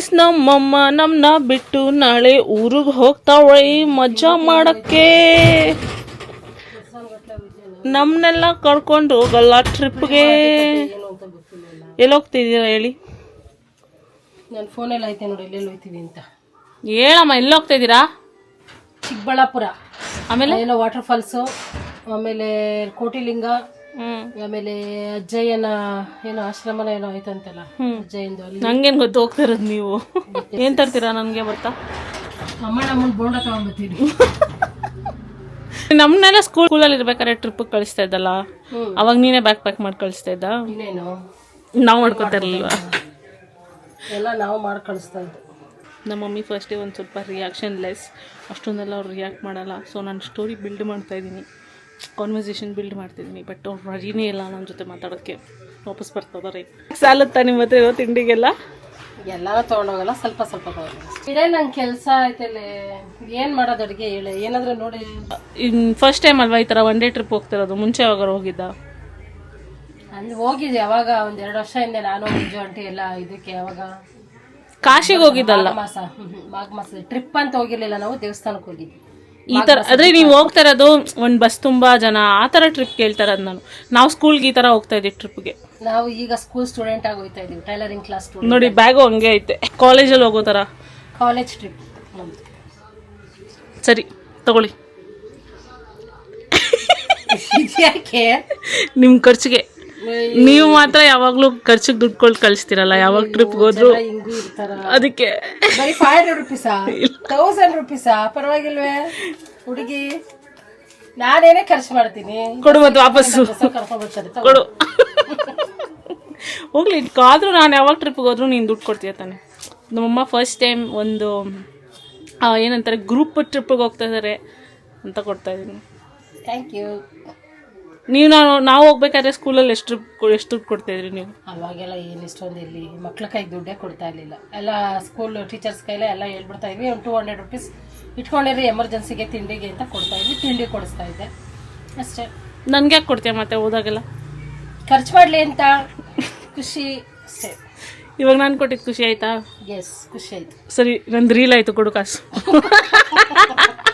Miss ನಮ್ಮಮ್ಮ ನಮ್ಮನ್ನ ಬಿಟ್ಟು ನಾಳೆ ಊರಿಗೆ ಹೋಗ್ತಾವಳೆ ಮಜಾ ಮಾಡಕ್ಕೆ. ನಮ್ಮನ್ನೆಲ್ಲ ಕರ್ಕೊಂಡು ಹೋಗಲ್ಲ ಟ್ರಿಪ್ಗೆ. ಎಲ್ಲಿ ಹೋಗ್ತಿದ್ದೀರಾ ಹೇಳಿ? ನನ್ನ ಫೋನಲ್ಲಿ ಐತೆ ನೋಡಿ ಎಲ್ಲೆಲ್ಲಿ ಹೋಗ್ತೀವಿ ಅಂತ. ಹೇಳಮ್ಮ, ಎಲ್ಲಿ ಹೋಗ್ತಾ ಇದ್ದೀರಾ? ಚಿಕ್ಕಬಳ್ಳಾಪುರ, ಆಮೇಲೆ ಏನೋ ವಾಟರ್ ಫಾಲ್ಸು, ಆಮೇಲೆ ಕೋಟಿಲಿಂಗ, ಆಮೇಲೆ ಅಜ್ಜಯ್ಯನ ಏನೋ ಆಶ್ರಮನ ಏನೋ ಆಯ್ತಂತಲ್ಲ ಅಜ್ಜಯ್ಯಂದು. ಅಲ್ಲಿ ನಂಗೇನು ಗೊತ್ತು, ಹೋಗ್ತಾ ಇರೋದು ನೀವು. ಏನು ತರ್ತೀರಾ ನನಗೆ ಬರ್ತಾ? ನಮ್ಮನ್ನ ಬೋಂಡ ತಗೊಂಡ್ಬರ್ತೀವಿ. ನಮ್ಮನ್ನೆಲ್ಲ ಸ್ಕೂಲಲ್ಲಿ ಇರ್ಬೇಕಾದ್ರೆ ಟ್ರಿಪ್ಗೆ ಕಳಿಸ್ತಾ ಇದ್ದಲ್ಲ, ಅವಾಗ ನೀನೇ ಬ್ಯಾಗ್ ಪ್ಯಾಕ್ ಮಾಡಿ ಕಳಿಸ್ತಾ ಇದ್ದ? ಇನ್ನೇನು ನಾವು ಮಾಡ್ಕೊತಾ ಇರಲಿಲ್ವಾ? ಎಲ್ಲ ನಾವು ಮಾಡಿ ಕಳಿಸ್ತಾ ಇದ್ದೆ. ನಮ್ಮ ಮಮ್ಮಿ ಫಸ್ಟೇ ಒಂದು ಸ್ವಲ್ಪ ರಿಯಾಕ್ಷನ್ ಲೆಸ್, ಅಷ್ಟೊಂದೆಲ್ಲ ಅವ್ರು ರಿಯಾಕ್ಟ್ ಮಾಡಲ್ಲ. ಸೊ ನಾನು ಸ್ಟೋರಿ ಬಿಲ್ಡ್ ಮಾಡ್ತಾಯಿದ್ದೀನಿ, ಕಾನ್ವರ್ಸೇಷನ್ ಬಿಲ್ಡ್ ಮಾಡ್ತಿದ್ದೀನಿ. ಬಟ್ ಅವ್ರು ರೆಡಿನೇ ಇಲ್ಲ ನನ್ನ ಜೊತೆ ಮಾತಾಡೋಕ್ಕೆ. ವಾಪಸ್ ಬರ್ತದಾರೆ. ಸಾಲುತ್ತಾ ನಿಮ್ಮ ಹತ್ರ ಇರೋ ತಿಂಡಿಗೆಲ್ಲ? ಎಲ್ಲ ತೊಗೊಂಡೋಗಲ್ಲ, ಸ್ವಲ್ಪ ಸ್ವಲ್ಪ ತೊಗೊಂಡು. ಇದೇ ನಂಗೆ ಕೆಲಸ ಆಯ್ತಲ್ಲೇ. ಏನು ಮಾಡೋದು ಅಡುಗೆ ಹೇಳಿ, ಏನಾದರೂ ನೋಡಿ. ಫಸ್ಟ್ ಟೈಮ್ ಅಲ್ವಾ ಈ ಥರ ಒನ್ ಡೇ ಟ್ರಿಪ್ ಹೋಗ್ತಿರೋದು? ಮುಂಚೆ ಯಾವಾಗ ಹೋಗಿದ್ದ? ಅಂದ್ರೆ ಹೋಗಿದ್ದೆ ಯಾವಾಗ, ಒಂದು 2 ವರ್ಷ ಹಿಂದೆ ನಾನು ಮಂಜು ಆಂಟಿ ಎಲ್ಲ ಇದಕ್ಕೆ ಯಾವಾಗ ಕಾಶಿಗೆ ಹೋಗಿದ್ದಲ್ಲ? ಮಾಘ ಮಾಸ ಟ್ರಿಪ್ ಅಂತ ಹೋಗಿರ್ಲಿಲ್ಲ, ನಾವು ದೇವಸ್ಥಾನಕ್ಕೆ ಹೋಗಿದ್ವಿ ಈ ಥರ. ಆದರೆ ನೀವು ಹೋಗ್ತಾ ಇರೋದು ಒಂದು ಬಸ್ ತುಂಬ ಜನ ಆ ಥರ ಟ್ರಿಪ್ ಕೇಳ್ತಾ ಇರೋದು ನಾನು. ನಾವು ಸ್ಕೂಲ್ಗೆ ಈ ಥರ ಹೋಗ್ತಾ ಇದ್ದೀವಿ ಟ್ರಿಪ್ಗೆ. ನಾವು ಈಗ ಸ್ಕೂಲ್ ಸ್ಟೂಡೆಂಟ್ ಆಗಿ ಹೋಗ್ತಾ ಇದೀವಿ, ಟೈಲರಿಂಗ್ ಕ್ಲಾಸ್ ಸ್ಟೂಡೆಂಟ್. ನೋಡಿ ಬ್ಯಾಗು ಹಂಗೆ ಐತೆ, ಕಾಲೇಜಲ್ಲಿ ಹೋಗೋ ಥರ. ಕಾಲೇಜ್ ಟ್ರಿಪ್ ನಮ್ದು. ಸರಿ ತಗೊಳ್ಳಿ, ಯಾಕೆ ನಿಮ್ಮ ಖರ್ಚಿಗೆ. ನೀವು ಮಾತ್ರ ಯಾವಾಗಲೂ ಖರ್ಚಿಗೆ ದುಡ್ಡು ಕೊಟ್ಟು ಕಳಿಸ್ತೀರಲ್ಲ, ಯಾವಾಗ ಟ್ರಿಪ್ಗೆ ಹೋದ್ರು ಹಿಂಗೂ ಇರ್ತಾರ. ಅದಕ್ಕೆ ಬರೀ 500 ರುಪೀಸಾ 1000 ರುಪೀಸಾ? ಪರವಾಗಿಲ್ವೇ ಹುಡುಗಿ? ನಾನೇನೇ ಖರ್ಚು ಮಾಡ್ತೀನಿ. ಕೊಡು ಮತ್ತೆ ವಾಪಸ್ಸು ಕೊಡು. ಹೋಗ್ಲಿ, ಆದರೂ ನಾನು ಯಾವಾಗ ಟ್ರಿಪ್ಗೆ ಹೋದ್ರು ನೀನು ದುಡ್ಡು ಕೊಡ್ತೀಯ ತಾನೆ. ನಮ್ಮಮ್ಮ ಫಸ್ಟ್ ಟೈಮ್ ಒಂದು ಏನಂತಾರೆ ಗ್ರೂಪ್ ಟ್ರಿಪ್ಪಿಗೆ ಹೋಗ್ತಾ ಇದ್ದಾರೆ ಅಂತ ಕೊಡ್ತಾ ಇದ್ದೀನಿ. Thank you. ನೀವು ನಾವು ಹೋಗ್ಬೇಕಾದ್ರೆ ಸ್ಕೂಲಲ್ಲಿ ಎಷ್ಟು ದುಡ್ಡು ಕೊಡ್ತಾಯಿದ್ರಿ ನೀವು? ಅವಾಗೆಲ್ಲ ಏನು ಇಷ್ಟೊಂದು ಇಲ್ಲಿ ಮಕ್ಳ ಕೈಗೆ ದುಡ್ಡೇ ಕೊಡ್ತಾ ಇರಲಿಲ್ಲ. ಎಲ್ಲ ಸ್ಕೂಲ್ ಟೀಚರ್ಸ್ ಕೈಲೇ ಎಲ್ಲ ಹೇಳ್ಬಿಡ್ತಾ ಇದ್ವಿ. ಒಂದು 200 ರುಪೀಸ್ ಇಟ್ಕೊಂಡಿರಿ ಎಮರ್ಜೆನ್ಸಿಗೆ ತಿಂಡಿಗೆ ಅಂತ ಕೊಡ್ತಾ ಇದ್ವಿ. ತಿಂಡಿ ಕೊಡಿಸ್ತಾ ಇದ್ದೆ ಅಷ್ಟೇ. ನನ್ಗೆ ಯಾಕೆ ಕೊಡ್ತೀಯ ಮತ್ತೆ ಹೋದಾಗೆಲ್ಲ? ಖರ್ಚು ಮಾಡಲಿ ಅಂತ ಖುಷಿ ಅಷ್ಟೇ. ಇವಾಗ ನಾನು ಕೊಟ್ಟಿದ್ದು ಖುಷಿ ಆಯ್ತಾ? ಎಸ್, ಖುಷಿ ಆಯ್ತು. ಸರಿ, ನಂದು ರೀಲ್ ಆಯಿತು, ಕೊಡು ಕಾಸು.